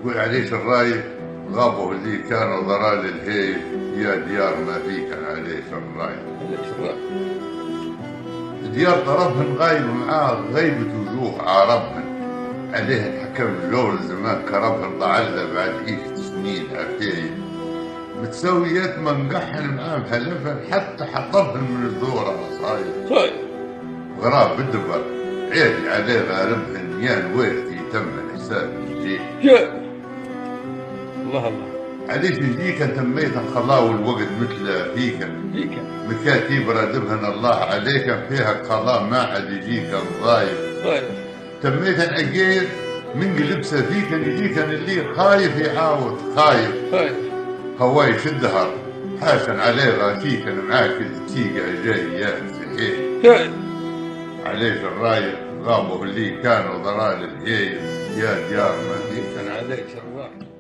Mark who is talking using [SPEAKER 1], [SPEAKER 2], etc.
[SPEAKER 1] يقول عليه الرايق غابوا اللي كانوا ضرال الهيل، يا ديار ما فيك عليه الرايق. ديار طرفهن غايب معاه غيبة وجوه عربهن، عليه الحكم الجول زمان كربهن ضعله بعد عيشة سنين عفيه، متسويات منقحن معاه بحلفهن حتى حطبهن من الدورة صاير غراب بالدبر عيدي عليه غاربهن يا نويرتي تم الحساب يجيك.
[SPEAKER 2] الله الله
[SPEAKER 1] عليش يجيك تميت الخلا والوقت مثل فيك مكاتيب رادبهن الله عليك فيها خلا ما عاد يجيك الضايف تميت العقيد من قلبسه فيك يجيك اللي خايف يعاود خايف هواي شدهر حاشا عليه غاشيك معاك تيقى جاي يا سحيل عليش الرايق غابوا اللي كانوا ضرال الهيل، يا ديار ما فيك
[SPEAKER 2] عليك الرايق.